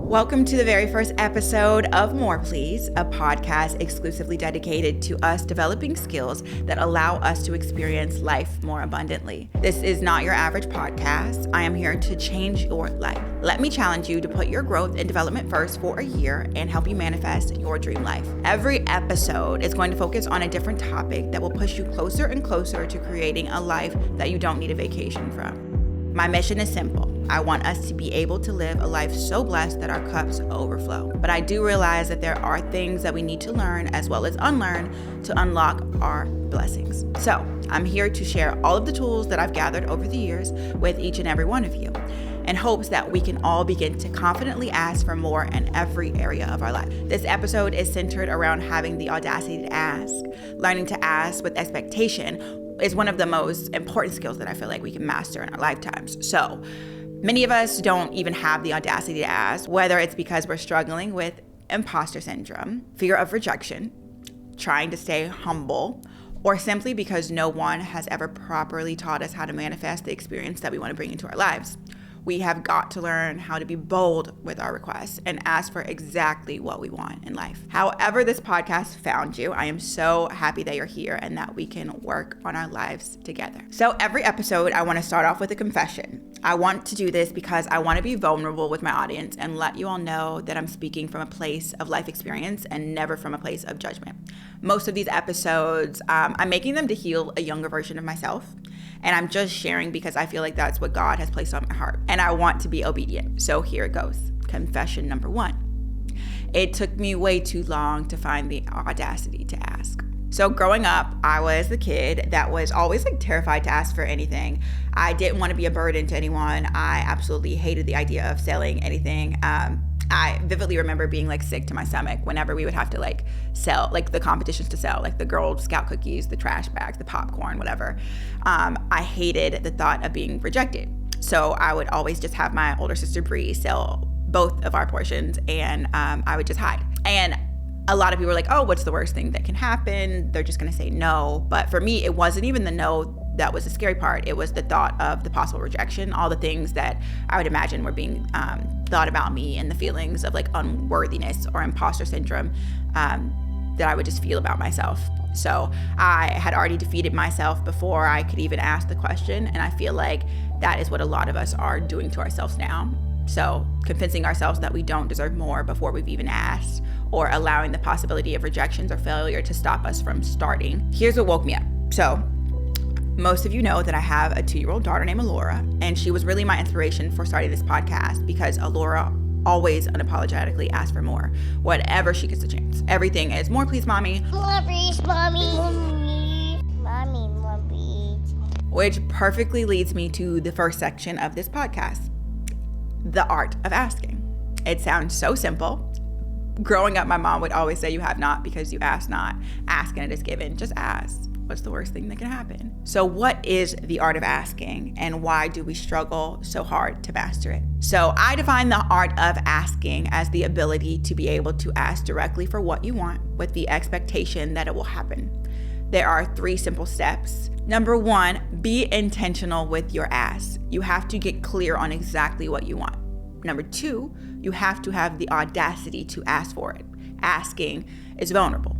Welcome to the very first episode of More Please, a podcast exclusively dedicated to us developing skills that allow us to experience life more abundantly. This is not your average podcast. I am here to change your life. Let me challenge you to put your growth and development first for a year and help you manifest your dream life. Every episode is going to focus on a different topic that will push you closer and closer to creating a life that you don't need a vacation from. My mission is simple. I want us to be able to live a life so blessed that our cups overflow. But I do realize that there are things that we need to learn as well as unlearn to unlock our blessings. So I'm here to share all of the tools that I've gathered over the years with each and every one of you in hopes that we can all begin to confidently ask for more in every area of our life. This episode is centered around having the audacity to ask. Learning to ask with expectation is one of the most important skills that I feel like we can master in our lifetimes. So many of us don't even have the audacity to ask, whether it's because we're struggling with imposter syndrome, fear of rejection, trying to stay humble, or simply because no one has ever properly taught us how to manifest the experience that we want to bring into our lives. We have got to learn how to be bold with our requests and ask for exactly what we want in life. However this podcast found you, I am so happy that you're here and that we can work on our lives together. So every episode, I want to start off with a confession. I want to do this because I want to be vulnerable with my audience and let you all know that I'm speaking from a place of life experience and never from a place of judgment. Most of these episodes, I'm making them to heal a younger version of myself. And I'm just sharing because I feel like that's what God has placed on my heart. And I want to be obedient. So here it goes. Confession number 1. It took me way too long to find the audacity to ask. So growing up, I was the kid that was always terrified to ask for anything. I didn't want to be a burden to anyone. I absolutely hated the idea of selling anything. I vividly remember being sick to my stomach whenever we would have to sell the competitions to sell, the Girl Scout cookies, the trash bags, the popcorn, whatever. I hated the thought of being rejected. So I would always just have my older sister Bree sell both of our portions and I would just hide. And a lot of people were like, oh, what's the worst thing that can happen? They're just gonna say no. But for me, it wasn't even the no that was the scary part. It was the thought of the possible rejection, all the things that I would imagine were being thought about me and the feelings of unworthiness or imposter syndrome that I would just feel about myself. So I had already defeated myself before I could even ask the question. And I feel like that is what a lot of us are doing to ourselves now. So convincing ourselves that we don't deserve more before we've even asked, or allowing the possibility of rejections or failure to stop us from starting. Here's what woke me up. So most of you know that I have a 2-year-old daughter named Alora, and she was really my inspiration for starting this podcast because Alora always unapologetically asks for more, whatever she gets a chance. Everything is more please, mommy. More please, mommy. Mommy, more please. Which perfectly leads me to the first section of this podcast, the art of asking. It sounds so simple. Growing up, my mom would always say, you have not because you ask not. Ask and it is given. Just ask. What's the worst thing that can happen? So what is the art of asking and why do we struggle so hard to master it? So I define the art of asking as the ability to be able to ask directly for what you want with the expectation that it will happen. There are 3 simple steps. Number 1, be intentional with your ask. You have to get clear on exactly what you want. Number 2, you have to have the audacity to ask for it. Asking is vulnerable.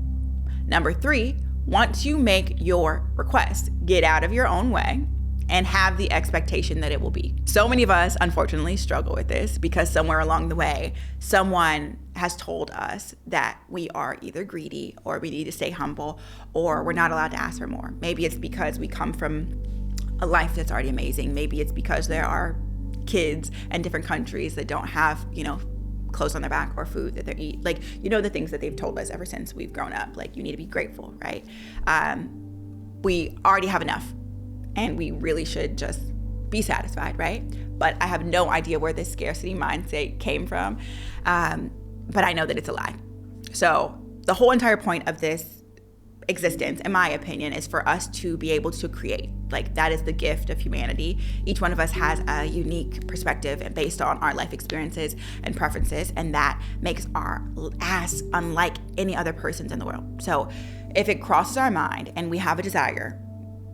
Number 3, once you make your request, get out of your own way and have the expectation that it will be. So many of us, unfortunately, struggle with this because somewhere along the way, someone has told us that we are either greedy or we need to stay humble or we're not allowed to ask for more. Maybe it's because we come from a life that's already amazing. Maybe it's because there are kids in different countries that don't have, clothes on their back or food that they eat. The things that they've told us ever since we've grown up. You need to be grateful, right? We already have enough and we really should just be satisfied, right? But I have no idea where this scarcity mindset came from. But I know that it's a lie. So the whole entire point of this existence, in my opinion, is for us to be able to create. That is the gift of humanity. Each one of us has a unique perspective and based on our life experiences and preferences, and that makes our ask unlike any other person's in the world. So if it crosses our mind and we have a desire,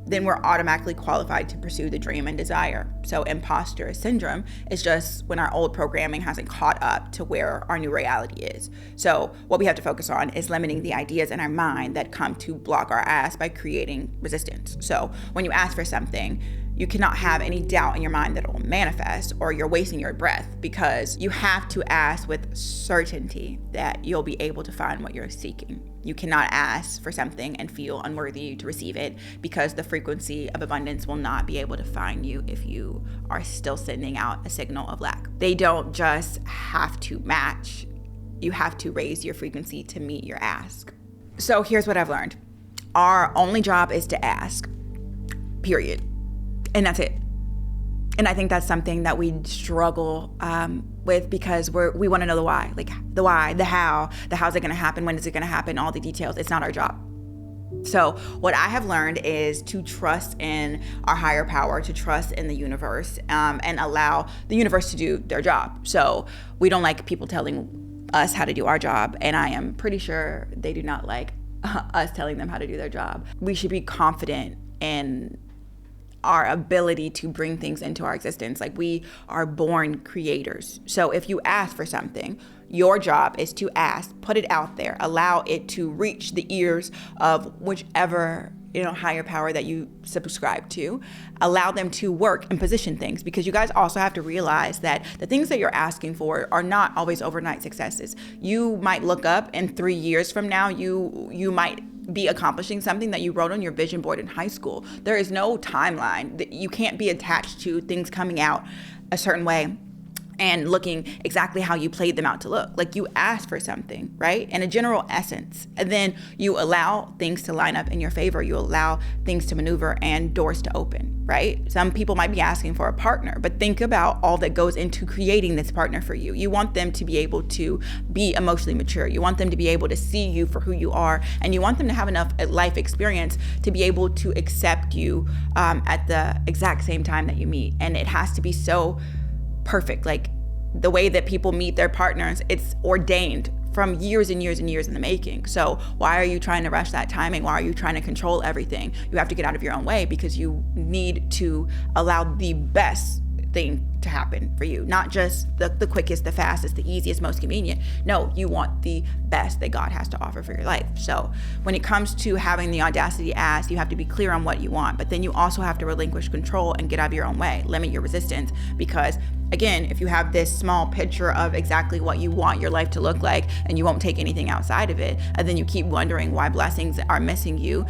then we're automatically qualified to pursue the dream and desire. So imposter syndrome is just when our old programming hasn't caught up to where our new reality is. So what we have to focus on is limiting the ideas in our mind that come to block our ask by creating resistance. So when you ask for something, you cannot have any doubt in your mind that it will manifest, or you're wasting your breath, because you have to ask with certainty that you'll be able to find what you're seeking. You cannot ask for something and feel unworthy to receive it, because the frequency of abundance will not be able to find you if you are still sending out a signal of lack. They don't just have to match. You have to raise your frequency to meet your ask. So here's what I've learned. Our only job is to ask, period. And that's it. And I think that's something that we struggle with, because we want to know the why, like the why, the how, how's it going to happen, when is it going to happen, all the details. It's not our job. So what I have learned is to trust in our higher power, to trust in the universe, and allow the universe to do their job. So we don't like people telling us how to do our job, and I am pretty sure they do not like us telling them how to do their job. We should be confident in our ability to bring things into our existence. Like, we are born creators. So if you ask for something, your job is to ask, put it out there, allow it to reach the ears of whichever, higher power that you subscribe to. Allow them to work and position things, because you guys also have to realize that the things that you're asking for are not always overnight successes. You might look up in 3 years from now, you might be accomplishing something that you wrote on your vision board in high school. There is no timeline. You can't be attached to things coming out a certain way and looking exactly how you played them out to look. Like, you asked for something, right? In a general essence. And then you allow things to line up in your favor. You allow things to maneuver and doors to open, right? Some people might be asking for a partner, but think about all that goes into creating this partner for you. You want them to be able to be emotionally mature. You want them to be able to see you for who you are. And you want them to have enough life experience to be able to accept you at the exact same time that you meet. And it has to be so perfect. Like, the way that people meet their partners, it's ordained from years and years and years in the making. So why are you trying to rush that timing? Why are you trying to control everything? You have to get out of your own way, because you need to allow the best thing to happen for you, not just the quickest, the fastest, the easiest, most convenient. No, you want the best that God has to offer for your life. So when it comes to having the audacity to ask, you have to be clear on what you want, but then you also have to relinquish control and get out of your own way, limit your resistance, because again, if you have this small picture of exactly what you want your life to look like, and you won't take anything outside of it, and then you keep wondering why blessings are missing you,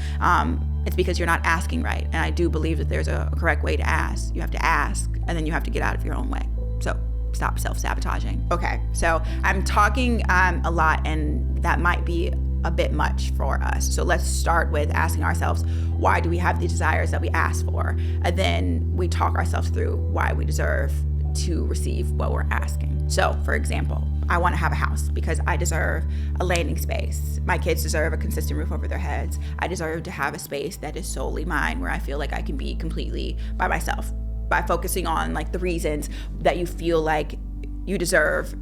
it's because you're not asking right. And I do believe that there's a correct way to ask. You have to ask, and then you have to get out of your own way. So stop self-sabotaging. Okay, so I'm talking a lot, and that might be a bit much for us. So let's start with asking ourselves, why do we have the desires that we ask for? And then we talk ourselves through why we deserve to receive what we're asking. So for example, I want to have a house because I deserve a landing space. My kids deserve a consistent roof over their heads. I deserve to have a space that is solely mine, where I feel like I can be completely by myself. By focusing on like the reasons that you feel like you deserve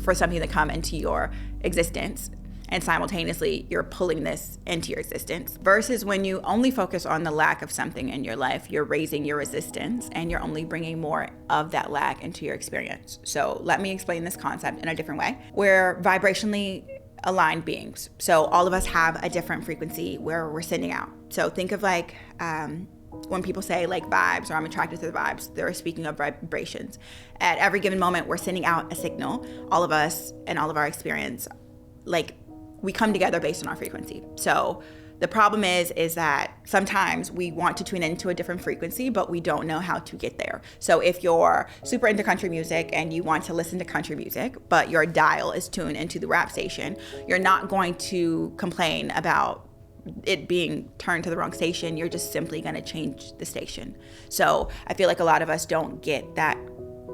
for something to come into your existence, and simultaneously you're pulling this into your existence, versus when you only focus on the lack of something in your life, you're raising your resistance and you're only bringing more of that lack into your experience. So let me explain this concept in a different way. We're vibrationally aligned beings. So all of us have a different frequency where we're sending out. So think of like when people say like vibes, or I'm attracted to the vibes, they're speaking of vibrations. At every given moment, we're sending out a signal, all of us and all of our experience, like we come together based on our frequency. So the problem is that sometimes we want to tune into a different frequency, but we don't know how to get there. So if you're super into country music and you want to listen to country music, but your dial is tuned into the rap station, you're not going to complain about it being turned to the wrong station. You're just simply going to change the station. So I feel like a lot of us don't get that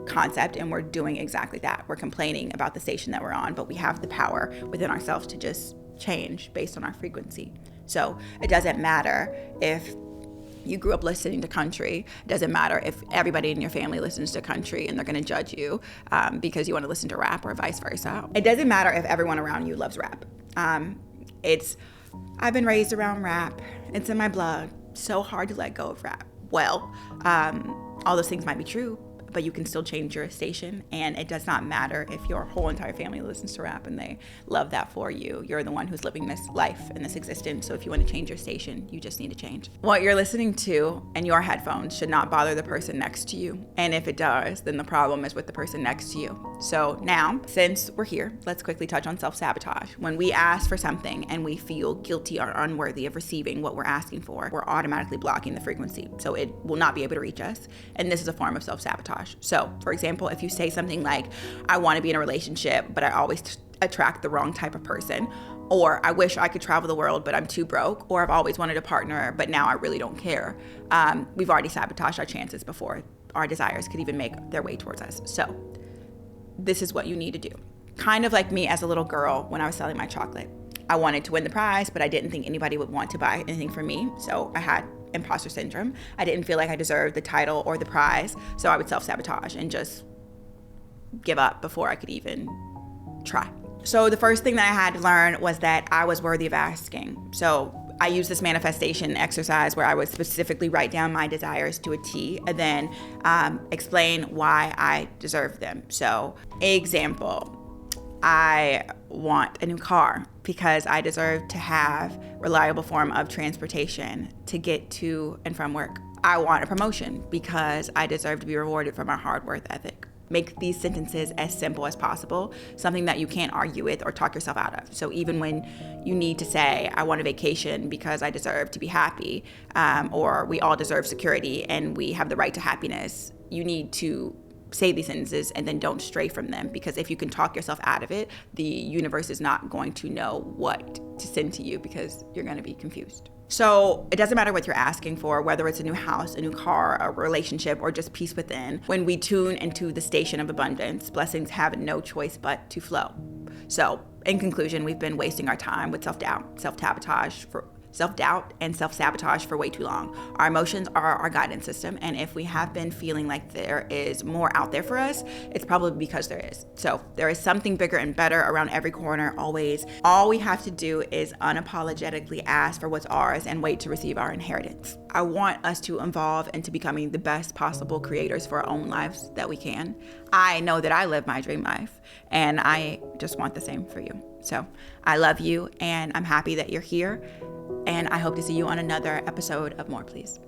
concept, and we're doing exactly that. We're complaining about the station that we're on, but we have the power within ourselves to just change based on our frequency. So it doesn't matter if you grew up listening to country. It doesn't matter if everybody in your family listens to country and they're going to judge you because you want to listen to rap, or vice versa. It doesn't matter if everyone around you loves rap. I've been raised around rap. It's in my blood. so hard to let go of rap. Well, all those things might be true, but you can still change your station, and it does not matter if your whole entire family listens to rap and they love that for you. You're the one who's living this life and this existence, so if you want to change your station, you just need to change. What you're listening to in your headphones should not bother the person next to you, and if it does, then the problem is with the person next to you. So now, since we're here, let's quickly touch on self-sabotage. When we ask for something and we feel guilty or unworthy of receiving what we're asking for, we're automatically blocking the frequency, so it will not be able to reach us, and this is a form of self-sabotage. So, for example, if you say something like, I want to be in a relationship, but I always attract the wrong type of person, or I wish I could travel the world, but I'm too broke, or I've always wanted a partner, but now I really don't care. We've already sabotaged our chances before our desires could even make their way towards us. So, this is what you need to do. Kind of like me as a little girl when I was selling my chocolate. I wanted to win the prize, but I didn't think anybody would want to buy anything from me, so I had imposter syndrome. I didn't feel like I deserved the title or the prize, so I would self-sabotage and just give up before I could even try. So the first thing that I had to learn was that I was worthy of asking. So I used this manifestation exercise where I would specifically write down my desires to a T and then explain why I deserve them. So, example, I want a new car because I deserve to have a reliable form of transportation to get to and from work. I want a promotion because I deserve to be rewarded for my hard work ethic. Make these sentences as simple as possible, something that you can't argue with or talk yourself out of. So even when you need to say, I want a vacation because I deserve to be happy, or we all deserve security and we have the right to happiness, you need to say these sentences and then don't stray from them, because if you can talk yourself out of it, the universe is not going to know what to send to you because you're going to be confused. So it doesn't matter what you're asking for, whether it's a new house, a new car, a relationship, or just peace within. When we tune into the station of abundance, blessings have no choice but to flow. So in conclusion, we've been wasting our time with self-doubt, self-doubt and self-sabotage for way too long. Our emotions are our guidance system, and if we have been feeling like there is more out there for us, it's probably because there is. So there is something bigger and better around every corner, always. All we have to do is unapologetically ask for what's ours and wait to receive our inheritance. I want us to evolve into becoming the best possible creators for our own lives that we can. I know that I live my dream life, and I just want the same for you. So I love you, and I'm happy that you're here. And I hope to see you on another episode of More Please.